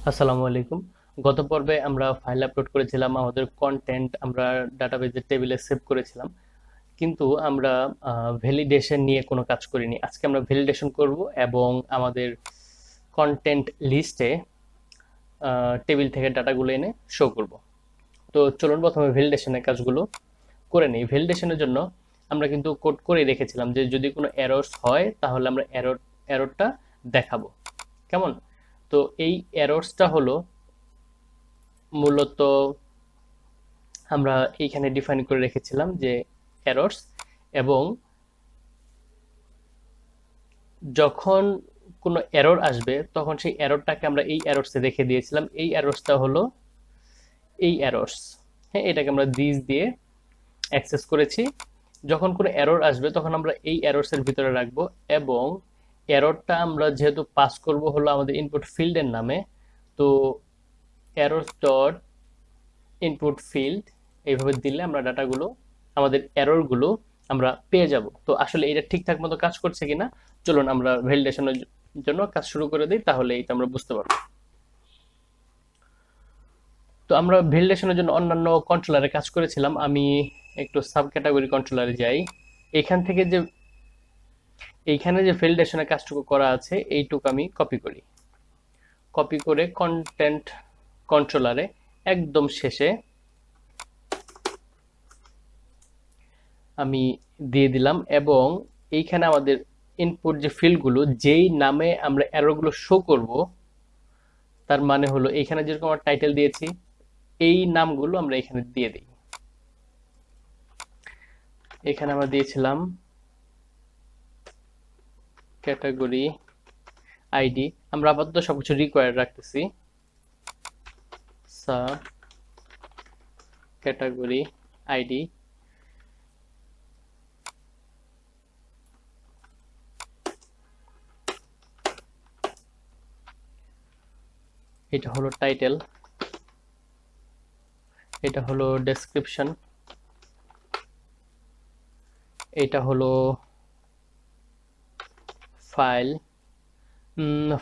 আসসালামু আলাইকুম। গত পর্বে আমরা ফাইল আপলোড করেছিলাম, আমাদের কন্টেন্ট আমরা ডাটাবেজের টেবিলে সেভ করেছিলাম, কিন্তু আমরা ভ্যালিডেশন নিয়ে কোনো কাজ করিনি। আজকে আমরা ভ্যালিডেশন করব এবং আমাদের কন্টেন্ট লিস্টে টেবিল থেকে ডাটাগুলো এনে শো করব। তো চলুন প্রথমে ভ্যালিডেশনের কাজগুলো করে নিই। ভ্যালিডেশনের জন্য আমরা কিন্তু কোড করে রেখেছিলাম যে যদি কোনো এরর্স হয় তাহলে আমরা এররটা দেখাবো। কেমন? তো এই এরর্সটা হলো মূলত আমরা এইখানে ডিফাইন করে রেখেছিলাম যে এরর্স, এবং যখন কোনো এরর আসবে তখন সেই এররটাকে আমরা এই এরর্সে রেখে দিয়েছিলাম। এই এরর্সটা হলো এই এরর্স। হ্যাঁ, এটাকে আমরা দিস দিয়ে অ্যাক্সেস করেছি। যখন কোনো এরর আসবে তখন আমরা এই এরর্সের ভিতরে রাখবো, এবং এররটা আমরা যেহেতু পাস করব হলো আমাদের ইনপুট ফিল্ডের নামে, তো এরর্স ডট ইনপুট ফিল্ড এইভাবে দিলে আমরা ডাটাগুলো, আমাদের এররগুলো আমরা পেয়ে যাব। তো আসলে এটা ঠিকঠাক মতো কাজ করছে কিনা চলুন আমরা ভ্যালিডেশনের জন্য কাজ শুরু করে দিই, তাহলে এটা আমরা বুঝতে পারবো। তো আমরা ভ্যালিডেশনের জন্য অন্যান্য কন্ট্রোলারে কাজ করেছিলাম। আমি একটু সাব ক্যাটাগরি কন্ট্রোলারে যাই। এখান থেকে যে এইখানে যে ভ্যালিডেশনের কাজটুকু করা আছে এইটুকু আমি কপি করি। কপি করে কন্টেন্ট কন্ট্রোলারে একদম শেষে আমি দিয়ে দিলাম, এবং এইখানে আমাদের ইনপুট যে ফিল্ডগুলো যেই নামে আমরা এররগুলো শো করব, তার মানে হলো এইখানে যেরকম আমরা টাইটেল দিয়েছি এই নামগুলো আমরা এখানে দিয়ে দিই। এখানে আমরা দিয়েছিলাম ক্যাটাগরি আইডি, আমরা আপাতত সবকিছু রিকোয়ার্ড রাখতেছি। সাব ক্যাটাগরি আইডি, এটা হলো টাইটেল, এটা হলো ডেসক্রিপশন, এটা হলো ফাইল।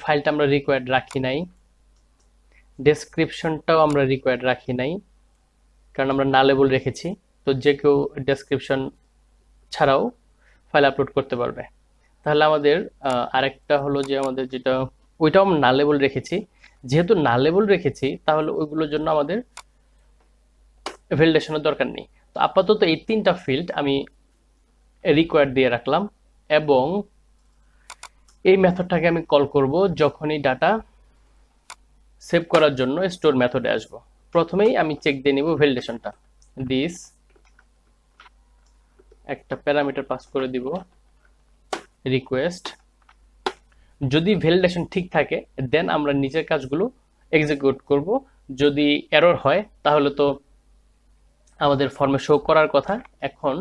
ফাইলটা আমরা রিকোয়ার্ড রাখি নাই, ডেসক্রিপশনটাও আমরা রিকোয়ার্ড রাখি নাই, কারণ আমরা নালেবল রেখেছি। তো যে কেউ ডেসক্রিপশন ছাড়াও ফাইল আপলোড করতে পারবে। তাহলে আমাদের আরেকটা হলো যে আমাদের যেটা, ওইটাও আমরা নালেবল রেখেছি। যেহেতু নালেবল রেখেছি তাহলে ওইগুলোর জন্য আমাদের ভ্যালিডেশনের দরকার নেই। তো আপাতত এই তিনটা ফিল্ড আমি রিকোয়ার্ড দিয়ে রাখলাম, এবং এই মেথডটাকে আমি কল করব যখনই ডাটা সেভ করার জন্য স্টোর মেথডে আসবো। প্রথমেই আমি চেক দিয়ে নিব ভ্যালিডেশনটা। দিস একটা প্যারামিটার পাস করে দিব রিকোয়েস্ট। যদি ভ্যালিডেশন ঠিক থাকে দেন আমরা নিচের কাজগুলো এক্সিকিউট করব। যদি এরর হয় তাহলে তো আমাদের ফর্মে শো করার কথা। এখন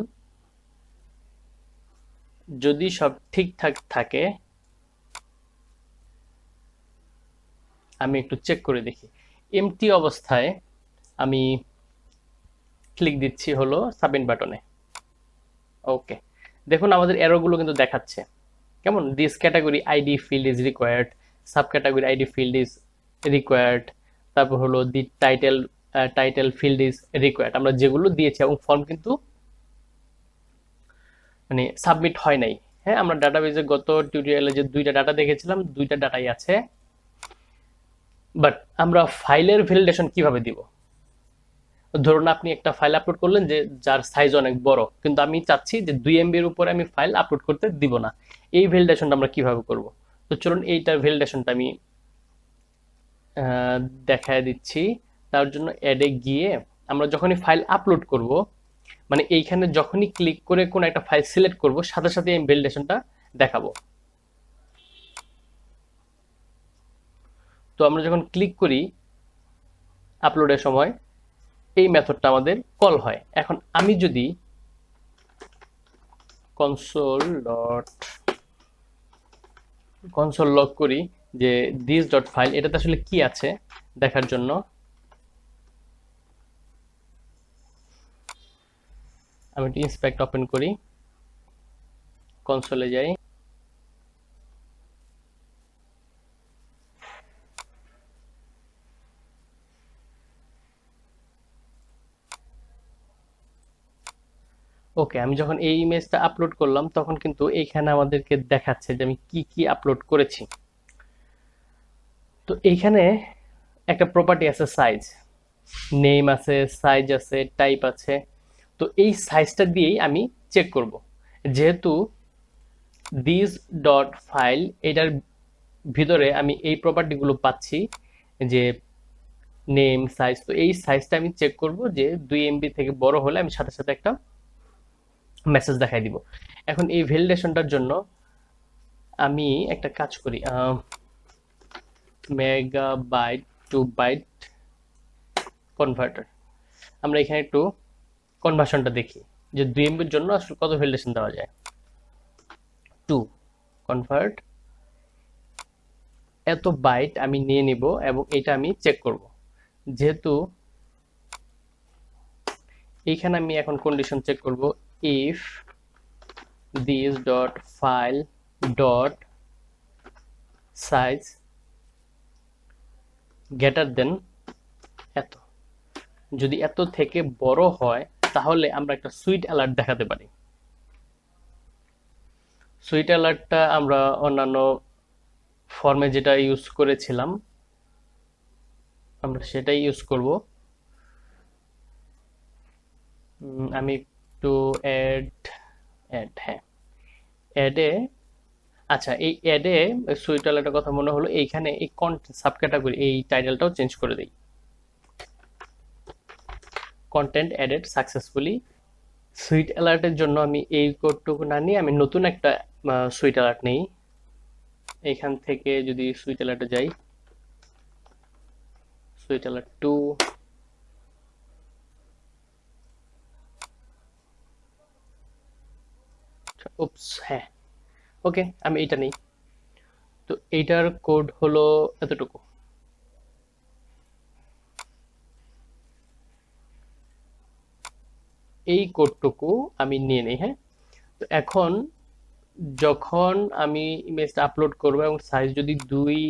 যদি সব ঠিকঠাক থাকে আমি একটু চেক করে দেখি। এমটি অবস্থায় আমি ক্লিক দিচ্ছি হলো সাবমিট বাটনে। ওকে, দেখুন আমাদের এররগুলো কিন্তু দেখাচ্ছে। কেমন? This category ID field is required, sub category ID field is required, তারপর হলো দি title title field is required. আমরা যেগুলো দিয়েছি এবং ফর্ম কিন্তু মানে সাবমিট হয় নাই। হ্যাঁ, আমরা ডাটাবেজে গত টিউটোরিয়ালে যে দুইটা ডাটা দেখেছিলাম দুইটা ডাটাই আছে, বাট আমরা ফাইলের ভ্যালিডেশন কিভাবে দিব? ধরুন আপনি একটা ফাইল আপলোড করলেন যে যার সাইজ অনেক বড়, কিন্তু আমি চাচ্ছি যে 2 MB এর উপরে আমি ফাইল আপলোড করতে দিব না। এই ভ্যালিডেশনটা আমরা কিভাবে করব? তো চলুন এইটার ভ্যালিডেশনটা আমি দেখায় দিচ্ছি। তার জন্য অ্যাডে গিয়ে আমরা যখনই ফাইল আপলোড করব, মানে এইখানে যখনই ক্লিক করে কোন একটা ফাইল সিলেক্ট করব সাথে সাথে এই ভ্যালিডেশনটা দেখাবো। তো আমরা যখন ক্লিক করি আপলোডের সময় এই মেথডটা আমাদের কল হয়। এখন আমি যদি কনসোল লগ করি যে দিস ডট ফাইল, এটাতে আসলে কি আছে দেখার জন্য আমি একটু ইন্সপেক্ট ওপেন করি, কনসোলে যাই। ওকে, আমি যখন এই ইমেজটা আপলোড করলাম তখন কিন্তু এইখানে আমাদেরকে দেখাচ্ছে যে আমি কি কি আপলোড করেছি। তো এইখানে একটা প্রপার্টি আছে সাইজ, নেম আছে, সাইজ আছে, টাইপ আছে। তো এই সাইজটা দিয়েই আমি চেক করব, যেহেতু দিস ডট ফাইল এটার ভিতরে আমি এই প্রপার্টিগুলো পাচ্ছি, যে নেম, সাইজ। তো এই সাইজটা আমি চেক করব যে 2 MB থেকে বড় হলে আমি সাথে সাথে একটা মেসেজ দেখাই দিব। এখন এই ভ্যালিডেশনটার জন্য আমি একটা কাজ করি, মেগাবাইট টু বাইট কনভার্টার। আমরা এখানে একটু কনভার্সনটা দেখি যে 2 MBর জন্য আসলে কত ভ্যালিডেশন দেওয়া যায়। 2 কনভার্ট এত বাইট আমি নিয়ে নিব এবং এটা আমি চেক করব। যেহেতু এইখানে আমি এখন কন্ডিশন চেক করব, if this dot file dot size greater than এত, যদি এত থেকে বড় হয় তাহলে আমরা একটা সুইট অ্যালার্ট দেখাতে পারি। সুইট অ্যালার্টটা আমরা অন্যান্য ফর্মে যেটা ইউজ করেছিলাম আমরা সেটাই ইউজ করব। আমি একটু হ্যাঁ, অ্যাডে, আচ্ছা এই অ্যাডে সুইট অ্যালার্টের কথা মনে হলো, এইখানে এই কন্টেন্ট সাব ক্যাটাগরি এই টাইটেলটাও চেঞ্জ করে দিই, কন্টেন্ট অ্যাডেড সাকসেসফুলি। সুইট অ্যালার্টের জন্য আমি এই কোডটুকু না নিয়ে আমি নতুন একটা সুইট অ্যালার্ট নেই। এখান থেকে যদি সুইট অ্যালার্টে যাই, সুইট অ্যালার্ট 2, উপস, হ্যাঁ, ওকে, আমি এটা নেই। তো এইটার কোড হলো এতটুকু। এই কোডটুকু আমি নিয়ে নিই, হ্যাঁ। তো এখন যখন আমি ইমেজটা আপলোড করব এবং সাইজ যদি 2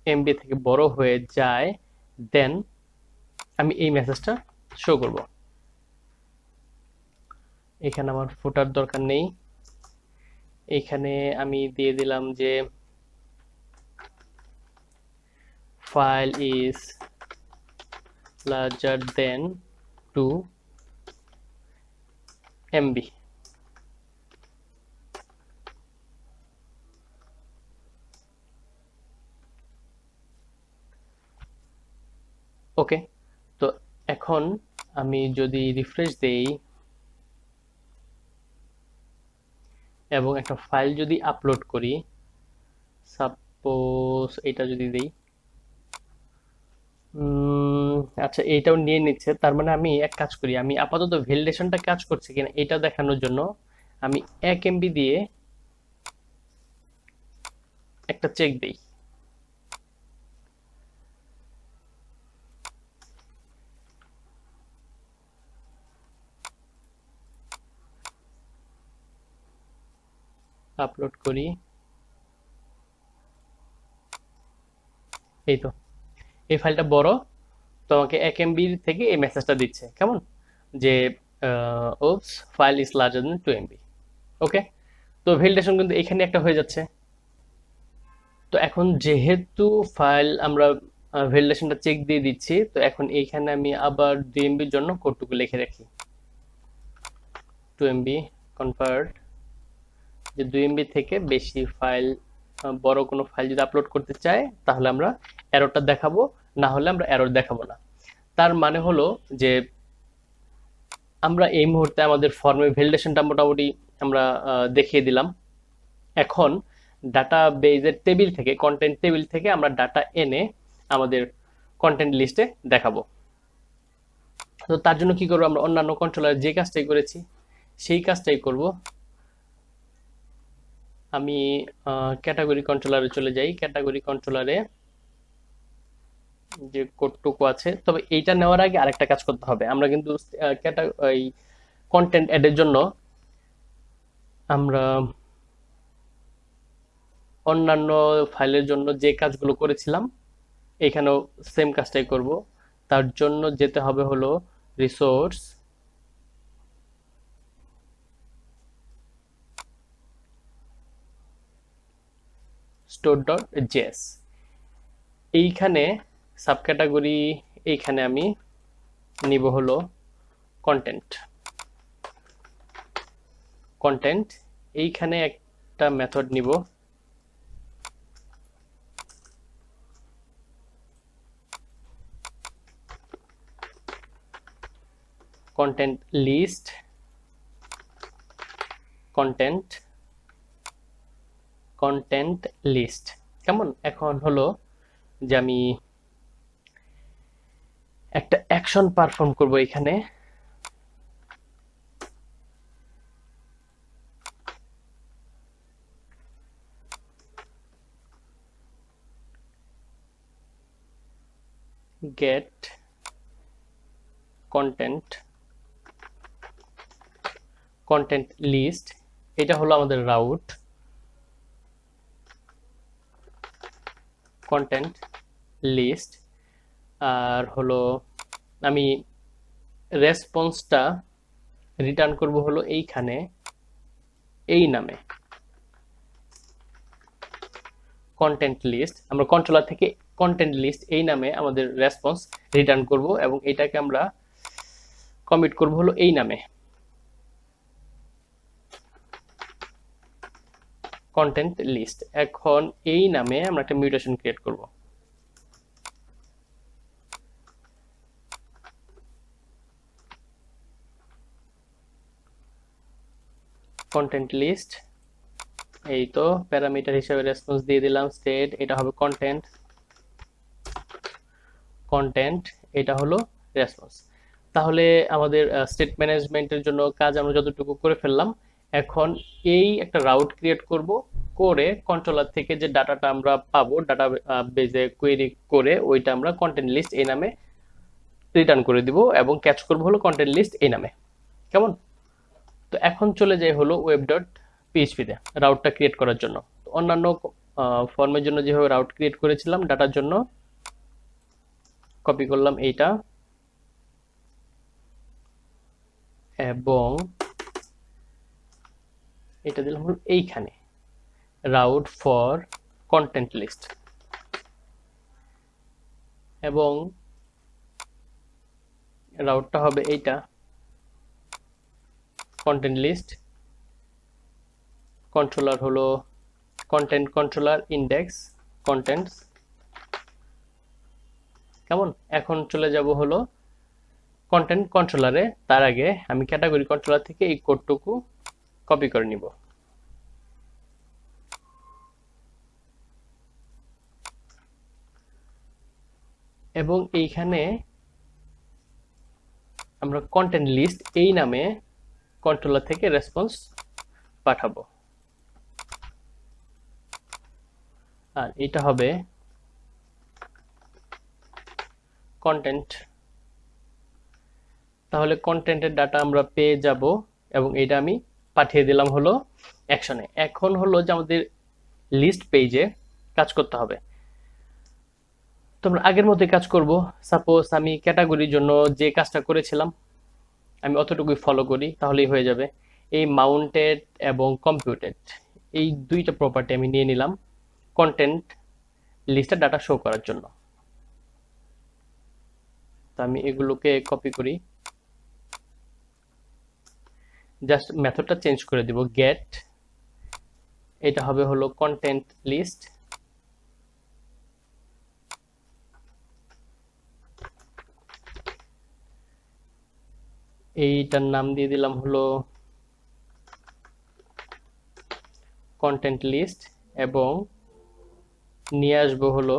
MB থেকে বড় হয়ে যায়, দেন আমি এই মেসেজটা শো করব। এখানে আমার ফুটার দরকার নেই, এখানে আমি দিয়ে দিলাম যে file is larger then 2 MB। ওকে, তো এখন আমি যদি রিফ্রেশ দেই এবং একটা ফাইল যদি আপলোড করি, সাপোজ এটা যদি দেই, আচ্ছা এইটাও নিয়ে নিচ্ছে, তার মানে আমি এক কাজ করি, আমি আপাতত ভ্যালিডেশনটা কাজ করছে কিনা এটা দেখানোর জন্য আমি 1 MB দিয়ে একটা চেক দেই। আপলোড করি, এই তো এই ফাইলটা বড়, তোমাকে 1 MB থেকে এই মেসেজটা দিচ্ছে কেমন, যে ওপস file is larger then 2 MB। ওকে, তো ভ্যালিডেশন কিন্তু এখানে একটা হয়ে যাচ্ছে। তো এখন যেহেতু ফাইল আমরা ভ্যালিডেশনটা চেক দিয়ে দিচ্ছি, তো এখন এইখানে আমি আবার 2 MBর জন্য কোডটুকু লিখে রাখি, 2 MB কনভার্ট, যে 2 MB থেকে বেশি ফাইল, বড় কোনো ফাইল যদি আপলোড করতে চায় তাহলে আমরা এররটা দেখাবো, না হলে আমরা এরর দেখাবো না। তার মানে হলো যে আমরা এই মুহূর্তে আমাদের ফর্মে ভ্যালিডেশনটা মোটামুটি আমরা দেখিয়ে দিলাম। এখন ডাটা বেজের টেবিল থেকে, কন্টেন্ট টেবিল থেকে আমরা ডাটা এনে আমাদের কন্টেন্ট লিস্টে দেখাবো। তো তার জন্য কি করবো, আমরা অন্যান্য কন্ট্রোলার যে কাজটাই করেছি সেই কাজটাই করব। আমি ক্যাটাগরি কন্ট্রোলারে চলে যাই, ক্যাটাগরি কন্ট্রোলারে যে কোডটুকু আছে, তবে এইটা নেওয়ার আগে আরেকটা কাজ করতে হবে। আমরা কিন্তু এই কন্টেন্ট অ্যাডের জন্য আমরা অন্যান্য ফাইলের জন্য যে কাজগুলো করেছিলাম এখানেও সেম কাজটাই করব। তার জন্য যেতে হবে হলো রিসোর্স, store.js। এইখানে সাবক্যাটাগরি, এইখানে আমি নিব হলো কন্টেন্ট। কন্টেন্ট এইখানে একটা মেথড নিব, কন্টেন্ট লিস্ট, কন্টেন্ট লিস্ট। কেমন? এখন হলো যে আমি একটা অ্যাকশন পারফর্ম করব এখানে। গেট কন্টেন্ট লিস্ট, এটা হলো আমাদের রাউট। কন্টেন্ট লিস্ট, আর হলো আমি রেসপন্সটা রিটার্ন করব হলো এইখানে এই নামে কন্টেন্ট লিস্ট। আমরা কন্ট্রোলার থেকে কন্টেন্ট লিস্ট এই নামে আমাদের রেসপন্স রিটার্ন করব এবং এটাকে আমরা কমিট করব হলো এই নামে কন্টেন্ট লিস্ট। এখন এই নামে আমরা একটা মিউটেশন ক্রিয়েট করব। কন্টেন্ট লিস্ট, এই তো প্যারামিটার হিসেবে রেসপন্স দিয়ে দিলাম স্টেট, এটা হবে কন্টেন্ট, এটা হলো রেসপন্স। তাহলে আমাদের স্টেট ম্যানেজমেন্টের জন্য কাজ আমরা যতটুকু করে ফেললাম। এখন এই একটা রাউট ক্রিয়েট করব, করে কন্ট্রোলার থেকে যে ডাটাটা আমরা পাবো ডাটা বেজে কোয়েরি করে ওইটা আমরা কন্টেন্ট লিস্ট এই নামে রিটার্ন করে দিব এবং ক্যাচ করব হলো কন্টেন্ট লিস্ট এই নামে। কেমন? তো এখন চলে যাই হলো ওয়েব ডট পিএইচপি তে রাউটটা ক্রিয়েট করার জন্য। অন্যান্য ফর্মের জন্য যেভাবে রাউট ক্রিয়েট করেছিলাম ডাটার জন্য, কপি করলাম এইটা এবং এটা দিলাম হলো এইখানে রাউট ফর কন্টেন্ট লিস্ট, এবং রাউটটা হবে এইটা কন্টেন্ট লিস্ট। কন্ট্রোলার হলো কন্টেন্ট কন্ট্রোলার ইন্ডেক্স কন্টেন্টস। কেমন? এখন চলে যাব হলো কন্টেন্ট কন্ট্রোলারে। তার আগে আমি ক্যাটাগরি কন্ট্রোলার থেকে এই কোডটুকু কপি করে নিব। এবং এইখানে আমরা কন্টেন্ট লিস্ট এই নামে কন্ট্রোলার থেকে রেসপন্স পাঠাবো, আর এটা হবে কন্টেন্ট। তাহলে কন্টেন্টের ডাটা আমরা পেয়ে যাব এবং এটা আমি পাঠিয়ে দিলাম হলো অ্যাকশনে। এখন হলো যে আমাদের লিস্ট পেজে কাজ করতে হবে। তো আমরা আগের মতোই কাজ করব। সাপোজ আমি ক্যাটাগরির জন্য যে কাজটা করেছিলাম আমি অতটুকুই ফলো করি, তাহলেই হয়ে যাবে। এই মাউন্টেড এবং কম্পিউটেড এই দুইটা প্রপার্টি আমি নিয়ে নিলাম কন্টেন্ট লিস্টের ডাটা শো করার জন্য। তো আমি এগুলোকে কপি করি, জাস্ট মেথডটা চেঞ্জ করে দিব। গেট, এটা হবে হলো কন্টেন্ট লিস্ট, এইটার নাম দিয়ে দিলাম হলো কন্টেন্ট লিস্ট এবং নিয়ে আসবো হলো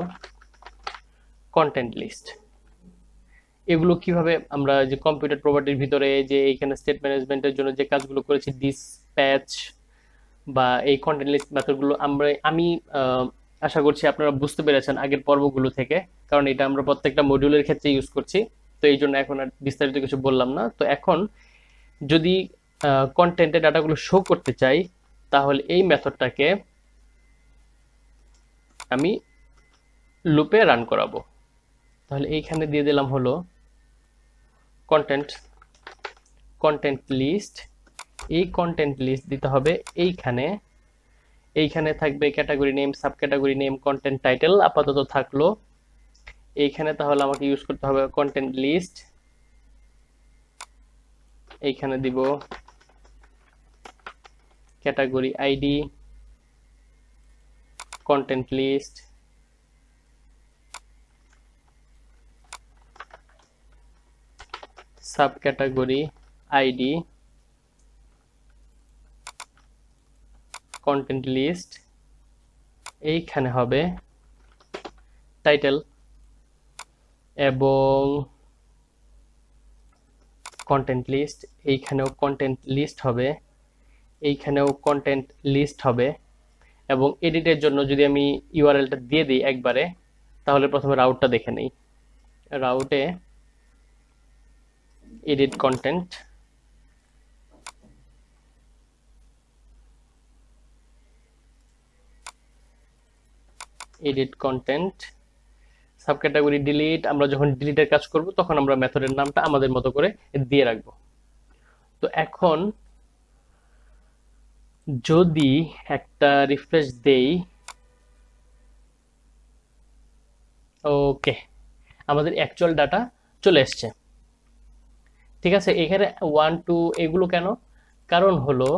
কন্টেন্ট লিস্ট। এগুলো কিভাবে আমরা যে কম্পিউটার প্রপার্টির ভিতরে যে এইখানে স্টেট ম্যানেজমেন্টের জন্য যে কাজগুলো করেছি ডিসপ্যাচ বা এই কন্টেন্ট লিস্ট মেথডগুলো আমি আশা করছি আপনারা বুঝতে পেরেছেন আগের পর্বগুলো থেকে, কারণ এটা আমরা প্রত্যেকটা মডিউলের ক্ষেত্রে ইউজ করছি। তো এই জন্য এখন আর বিস্তারিত কিছু বললাম না। তো এখন যদি কন্টেন্টের ডাটাগুলো শো করতে চাই তাহলে এই মেথডটাকে আমি লুপে রান করাবো। তাহলে এইখানে দিয়ে দিলাম হলো কন্টেন্ট লিস্ট। এই কন্টেন্ট লিস্ট দিতে হবে এইখানে এইখানে থাকবে category name, sub category name, content title আপাতত থাকলো। এইখানে তাহলে আমাকে ইউজ করতে হবে কন্টেন্ট লিস্ট। এইখানে দিব category ID, content list, sub category ID, content list. এইখানে হবে টাইটেল এবং কন্টেন্ট লিস্ট। এইখানেও কন্টেন্ট লিস্ট হবে, এইখানেও কন্টেন্ট লিস্ট হবে। এবং এডিটের জন্য যদি আমি ইউআরএলটা দিয়ে দিই একবারে, তাহলে প্রথমে রাউটটা দেখে নেই। রাউটে edit content, edit content, sub category delete. আমরা যখন ডিলিটের কাজ করব তখন আমরা মেথডের নামটা আমাদের মতো করে দিয়ে রাখবো। তো এখন যদি একটা রিফ্রেশ দেই, ওকে, আমাদের অ্যাকচুয়াল ডাটা চলে এসছে। ঠিক আছে, এখানে 1 2 এগুলো কেন? কারণ হলো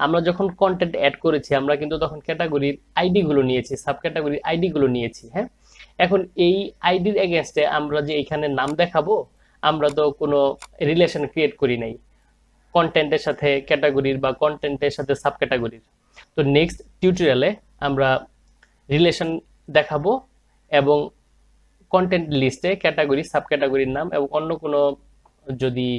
আমরা যখন কন্টেন্ট অ্যাড করেছি আমরা কিন্তু তখন ক্যাটাগরির আইডি গুলো নিয়েছি, সাব ক্যাটাগরির আইডি গুলো নিয়েছি। হ্যাঁ, এখন এই আইডির এগেনস্টে আমরা যে এখানে নাম দেখাবো, আমরা তো কোনো রিলেশন ক্রিয়েট করি নাই কন্টেন্টের সাথে ক্যাটাগরির বা কন্টেন্টের সাথে সাব ক্যাটাগরির। তো নেক্সট টিউটোরিয়ালে আমরা রিলেশন দেখাবো এবং কন্টেন্ট লিস্টে ক্যাটাগরি, সাব ক্যাটাগরির নাম এবং অন্য কোনো যদি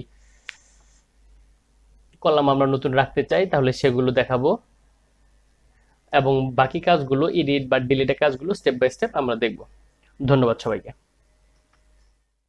কলাম আমরা নতুন রাখতে চাই তাহলে সেগুলো দেখাবো। এবং বাকি কাজগুলো এডিট বা ডিলিটের কাজগুলো স্টেপ বাই স্টেপ আমরা দেখব। ধন্যবাদ সবাইকে।